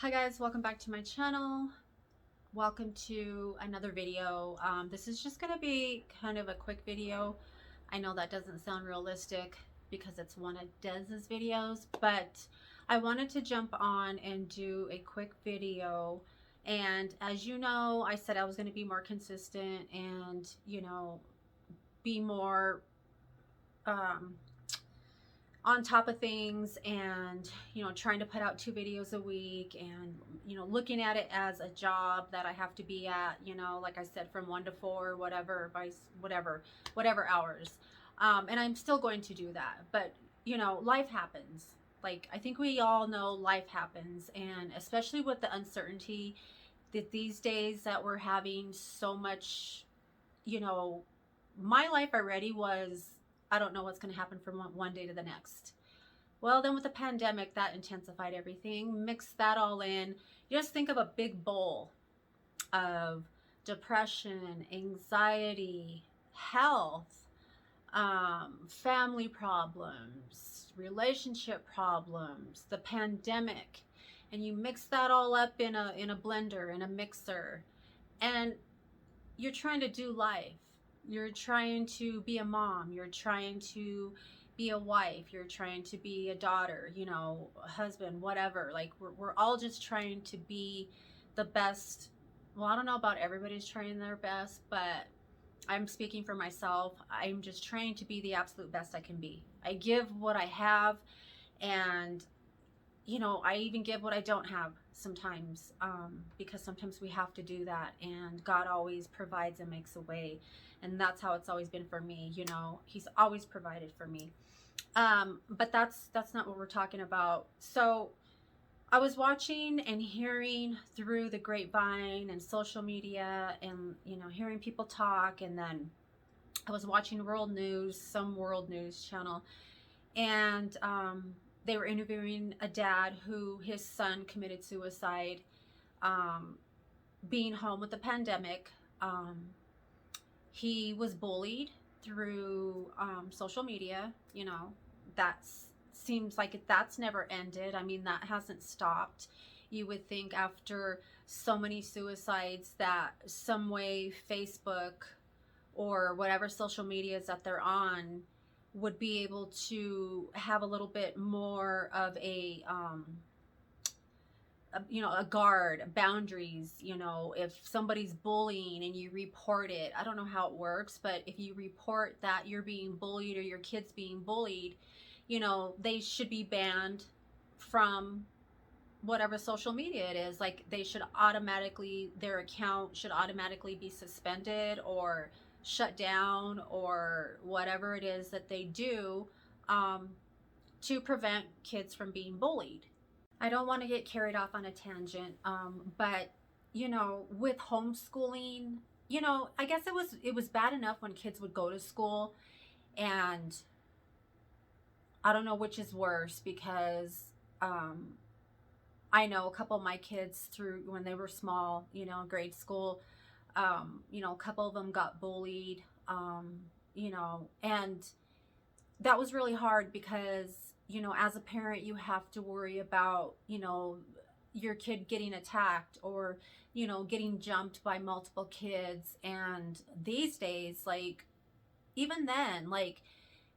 Hi guys, welcome back to my channel. Welcome to another video. This is just going to be kind of a quick video. I know that doesn't sound realistic because it's one of Dez's videos, but I wanted to jump on and do a quick video. And as you know, I said I was going to be more consistent and, be more on top of things and trying to put out 2 videos a week and looking at it as a job that I have to be at, like I said, from 1 to 4, whatever, whatever hours, and I'm still going to do that. But life happens. Like, I think we all know life happens, and especially with the uncertainty that these days that we're having so much, my life already was, I don't know what's going to happen from one day to the next. Well, then with the pandemic, that intensified everything. Mix that all in. You just think of a big bowl of depression, anxiety, health, family problems, relationship problems, the pandemic, and you mix that all up in a blender, in a mixer, and you're trying to do life. You're trying to be a mom. You're trying to be a wife. You're trying to be a daughter, a husband, whatever. Like, we're all just trying to be the best. Well, I don't know about everybody's trying their best, but I'm speaking for myself. I'm just trying to be the absolute best I can be. I give what I have, and I even give what I don't have sometimes, because sometimes we have to do that, and God always provides and makes a way, and that's how it's always been for me. He's always provided for me. But that's not what we're talking about. So I was watching and hearing through the grapevine and social media, and hearing people talk, and then I was watching some world news channel, and they were interviewing a dad who his son committed suicide, being home with the pandemic. He was bullied through social media. That seems like that's never ended. I mean, that hasn't stopped. You would think after so many suicides that some way Facebook or whatever social medias that they're on would be able to have a little bit more of a guard, boundaries. If somebody's bullying and you report it, I don't know how it works, but if you report that you're being bullied or your kid's being bullied, they should be banned from whatever social media it is. Like, their account should automatically be suspended or shut down, or whatever it is that they do, to prevent kids from being bullied. I don't want to get carried off on a tangent, but with homeschooling, I guess it was bad enough when kids would go to school, and I don't know which is worse, because I know a couple of my kids, through when they were small, grade school, a couple of them got bullied, and that was really hard because, as a parent, you have to worry about, your kid getting attacked, or, getting jumped by multiple kids. And these days, like, even then, like,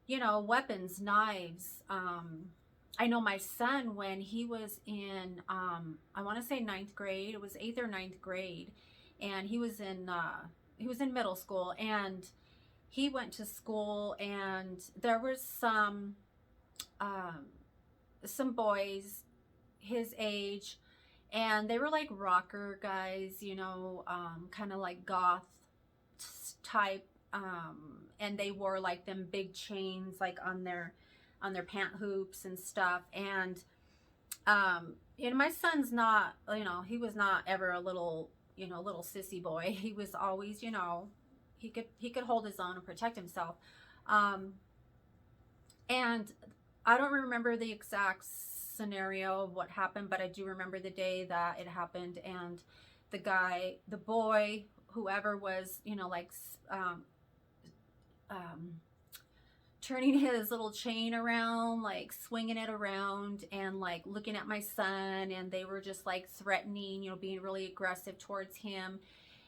weapons, knives. I know my son, when he was in, I want to say 9th grade, it was 8th or 9th grade, and he was in middle school, and he went to school, and there was some boys his age, and they were like rocker guys, kind of like goth type, and they wore like them big chains, like on their pant hoops and stuff. And my son's not, he was not ever a little sissy boy. He was always, he could hold his own and protect himself. And I don't remember the exact scenario of what happened, but I do remember the day that it happened, and the boy, whoever was, like, turning his little chain around, like swinging it around and like looking at my son, and they were just like threatening, you know, being really aggressive towards him.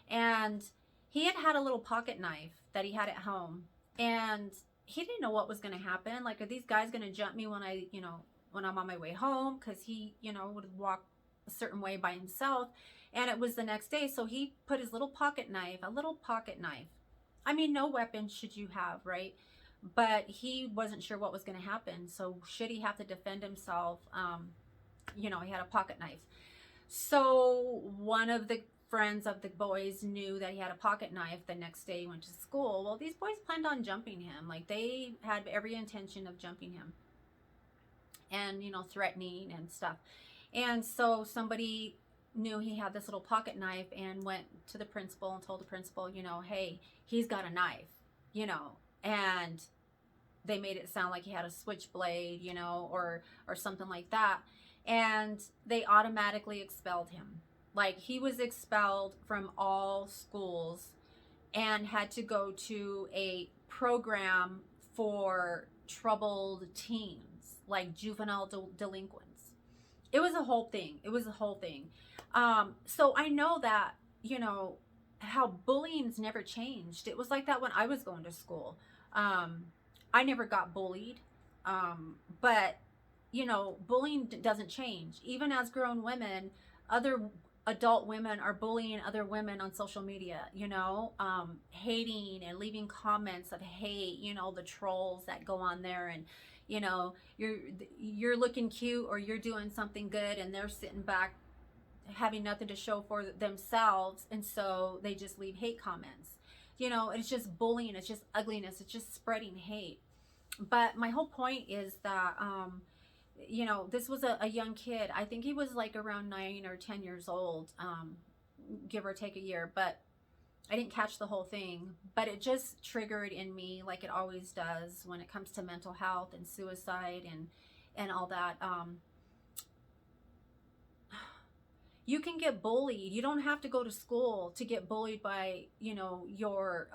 And he had a little pocket knife that he had at home, and he didn't know what was going to happen. Like, are these guys going to jump me when I, you know, when I'm on my way home? Because he, you know, would walk a certain way by himself. And it was the next day, so he put his little pocket knife, a little pocket knife. I mean, no weapon should you have, right? But he wasn't sure what was going to happen. So should he have to defend himself? You know, he had a pocket knife. So one of the friends of the boys knew that he had a pocket knife. The next day he went to school. Well, these boys planned on jumping him. Like, they had every intention of jumping him and, you know, threatening and stuff. And so somebody knew he had this little pocket knife and went to the principal and told the principal, you know, hey, he's got a knife, you know. And they made it sound like he had a switchblade, you know, or something like that. And they automatically expelled him. Like, he was expelled from all schools and had to go to a program for troubled teens, like juvenile delinquents. It was a whole thing. It was a whole thing. So I know that, you know, how bullying's never changed. It was like that when I was going to school. I never got bullied. But, you know, bullying doesn't change. Even as grown women, other adult women are bullying other women on social media, you know, hating and leaving comments of hate, you know, the trolls that go on there, and, you know, you're looking cute or you're doing something good and they're sitting back having nothing to show for themselves, and so they just leave hate comments. You know, it's just bullying, it's just ugliness, it's just spreading hate. But my whole point is that you know, this was a young kid. I think he was like around 9 or 10 years old, give or take a year, but I didn't catch the whole thing. But it just triggered in me, like it always does when it comes to mental health and suicide and all that. You can get bullied. You don't have to go to school to get bullied by, you know, your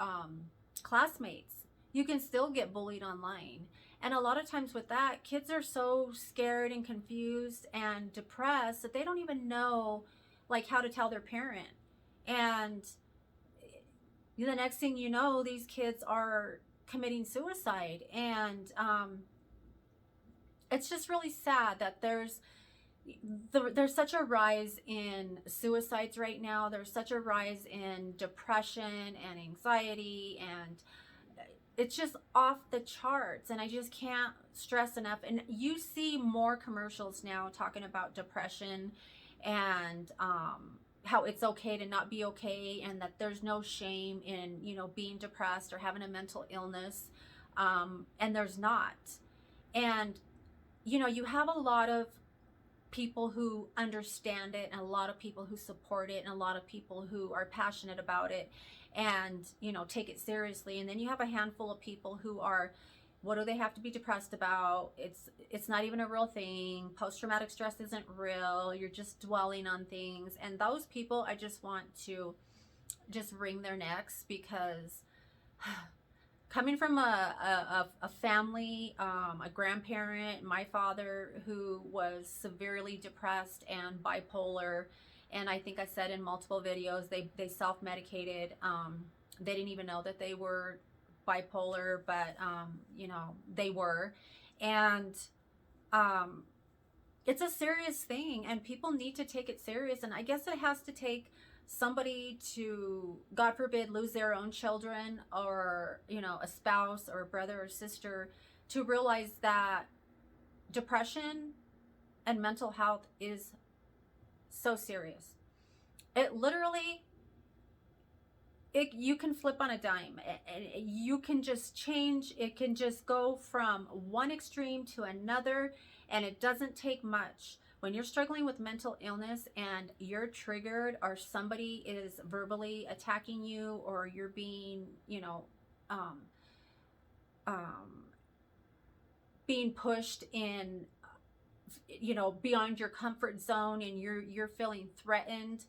classmates. You can still get bullied online. And a lot of times with that, kids are so scared and confused and depressed that they don't even know, like, how to tell their parent. And the next thing you know, these kids are committing suicide. And it's just really sad that there's such a rise in suicides right now. There's such a rise in depression and anxiety, and it's just off the charts. And I just can't stress enough. And you see more commercials now talking about depression and how it's okay to not be okay, and that there's no shame in, you know, being depressed or having a mental illness. And there's not. And, you know, you have a lot of people who understand it, and a lot of people who support it, and a lot of people who are passionate about it and, you know, take it seriously. And then you have a handful of people who are, what do they have to be depressed about? It's not even a real thing. Post-traumatic stress isn't real. You're just dwelling on things. And those people, I just want to just wring their necks, because coming from a family, a grandparent, my father, who was severely depressed and bipolar, and I think I said in multiple videos, they self-medicated. They didn't even know that they were bipolar, but you know, they were. And it's a serious thing, and people need to take it serious. And I guess it has to take somebody to, God forbid, lose their own children, or, you know, a spouse or a brother or sister, to realize that depression and mental health is so serious. It literally, you can flip on a dime, and you can just change. It can just go from one extreme to another, and it doesn't take much. When you're struggling with mental illness and you're triggered, or somebody is verbally attacking you, or you're being, you know, being pushed in, you know, beyond your comfort zone, and you're feeling threatened,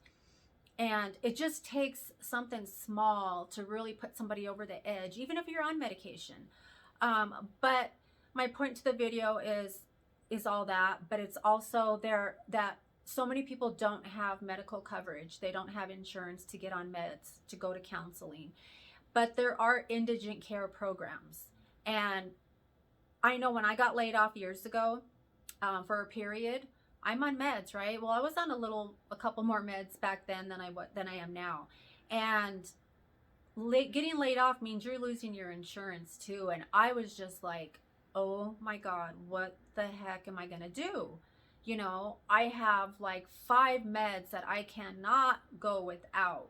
and it just takes something small to really put somebody over the edge, even if you're on medication. But my point to the video is all that, but it's also there that so many people don't have medical coverage. They don't have insurance to get on meds, to go to counseling. But there are indigent care programs. And I know when I got laid off years ago, for a period, I'm on meds, right? Well, I was on a couple more meds back then than I am now. And getting laid off means you're losing your insurance too. And I was just like, oh my God, what the heck am I going to do? You know, I have like 5 meds that I cannot go without.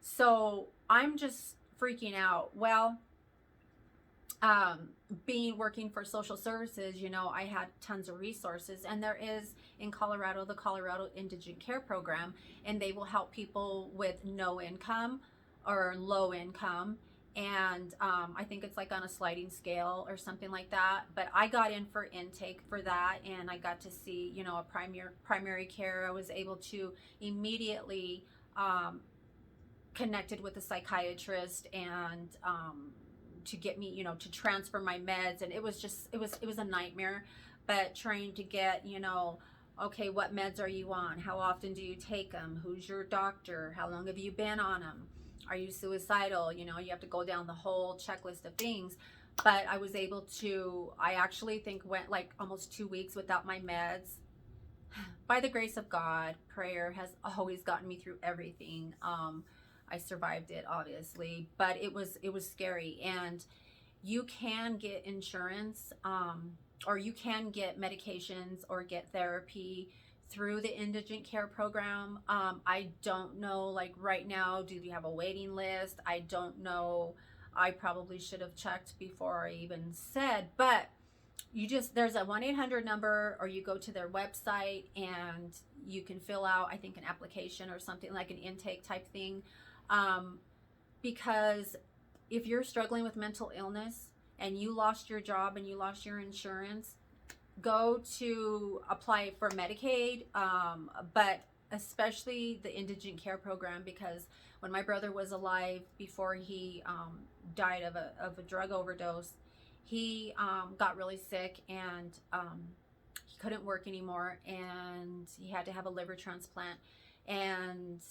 So I'm just freaking out. Well, being working for social services, you know, I had tons of resources, and there is in Colorado, the Colorado Indigent Care Program, and they will help people with no income or low income. And I think it's like on a sliding scale or something like that. But I got in for intake for that, and I got to see, you know, a primary care. I was able to immediately connected with a psychiatrist and to get me, you know, to transfer my meds. And it was a nightmare. But trying to get, you know, okay, what meds are you on? How often do you take them? Who's your doctor? How long have you been on them? Are you suicidal? You know, you have to go down the whole checklist of things. But I was able to, I actually think went like almost 2 weeks without my meds. By the grace of God, prayer has always gotten me through everything. I survived it, obviously, but it was scary. And you can get insurance, or you can get medications or get therapy through the indigent care program. I don't know, like right now, do you have a waiting list? I don't know. I probably should have checked before I even said, but there's a 1-800 number, or you go to their website and you can fill out, I think, an application or something like an intake type thing. Because if you're struggling with mental illness and you lost your job and you lost your insurance, go to apply for Medicaid, but especially the indigent care program, because when my brother was alive, before he died of a drug overdose, he got really sick, and he couldn't work anymore, and he had to have a liver transplant. And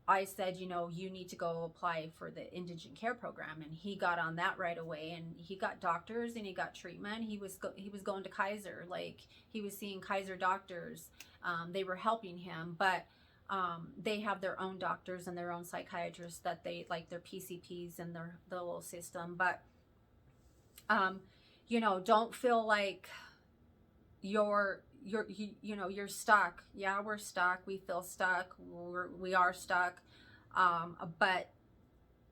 I said, you know, you need to go apply for the indigent care program. And he got on that right away, and he got doctors and he got treatment. He was going to Kaiser, like he was seeing Kaiser doctors. They were helping him, but they have their own doctors and their own psychiatrists that they like, their PCPs and the little system. But you know, don't feel like you're stuck. Yeah, we're stuck. We feel stuck. We are stuck. But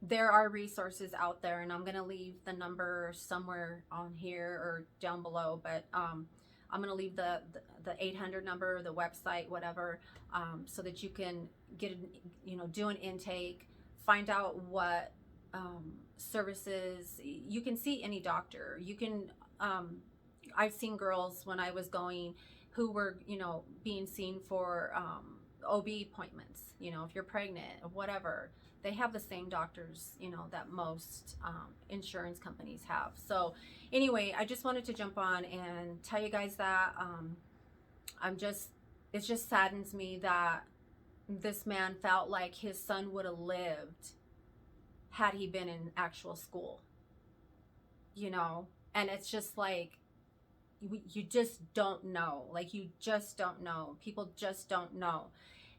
there are resources out there, and I'm going to leave the number somewhere on here or down below, but I'm going to leave the 800 number, the website, whatever, so that you can get, you know, do an intake, find out what services. You can see any doctor. You can I've seen girls when I was going who were, you know, being seen for OB appointments. You know, if you're pregnant or whatever, they have the same doctors, you know, that most insurance companies have. So anyway, I just wanted to jump on and tell you guys that it just saddens me that this man felt like his son would have lived had he been in actual school, you know. And it's just like, you just don't know. Like, you just don't know. People just don't know.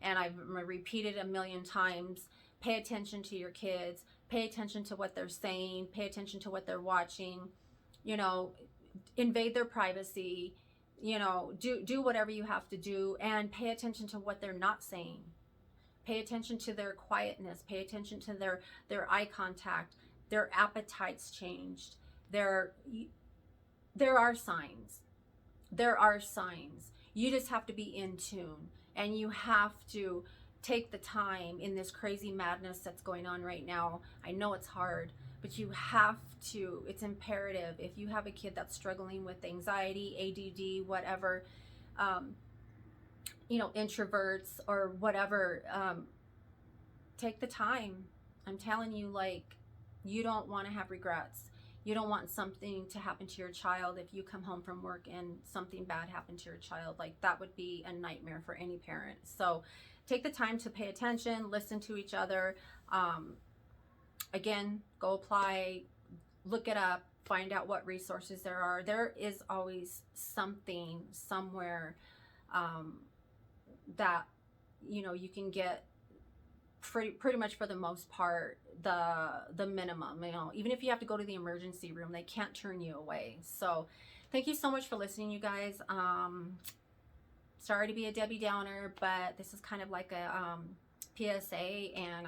And I've repeated a million times, pay attention to your kids, pay attention to what they're saying, pay attention to what they're watching, you know, invade their privacy, you know, do whatever you have to do, and pay attention to what they're not saying. Pay attention to their quietness, pay attention to their eye contact, their appetites changed. There are signs. There are signs. You just have to be in tune, and you have to take the time in this crazy madness that's going on right now. I know it's hard, but you have to. It's imperative. If you have a kid that's struggling with anxiety, ADD, whatever, you know, introverts or whatever, take the time. I'm telling you, like, you don't want to have regrets. You don't want something to happen to your child if you come home from work and something bad happened to your child. Like, that would be a nightmare for any parent. So take the time to pay attention, listen to each other. Again, go apply, look it up, find out what resources there are. There is always something somewhere that, you know, you can get pretty much for the most part the minimum. You know, even if you have to go to the emergency room, they can't turn you away. So thank you so much for listening, you guys. Sorry to be a Debbie Downer, but this is kind of like a PSA, and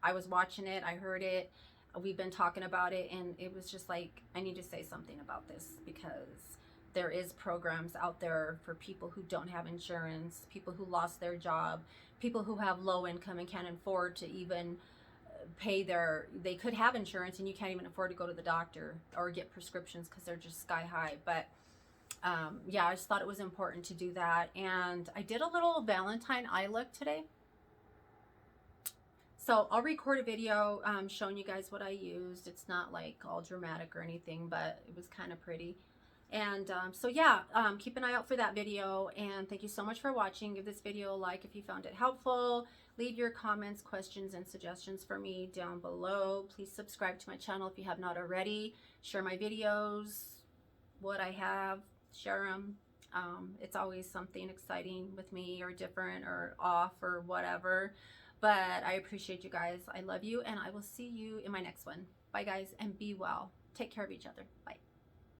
I was watching it, I heard it, we've been talking about it, and it was just like, I need to say something about this, because there is programs out there for people who don't have insurance, people who lost their job, people who have low income and can't afford to even pay they could have insurance and you can't even afford to go to the doctor or get prescriptions because they're just sky high. But yeah, I just thought it was important to do that. And I did a little Valentine eye look today. So I'll record a video showing you guys what I used. It's not like all dramatic or anything, but it was kind of pretty. And so yeah, keep an eye out for that video. And thank you so much for watching. Give this video a like if you found it helpful. Leave your comments, questions, and suggestions for me down below. Please subscribe to my channel if you have not already. Share my videos, what I have, share them. It's always something exciting with me, or different, or off, or whatever. But I appreciate you guys. I love you, and I will see you in my next one. Bye, guys, and be well. Take care of each other. Bye.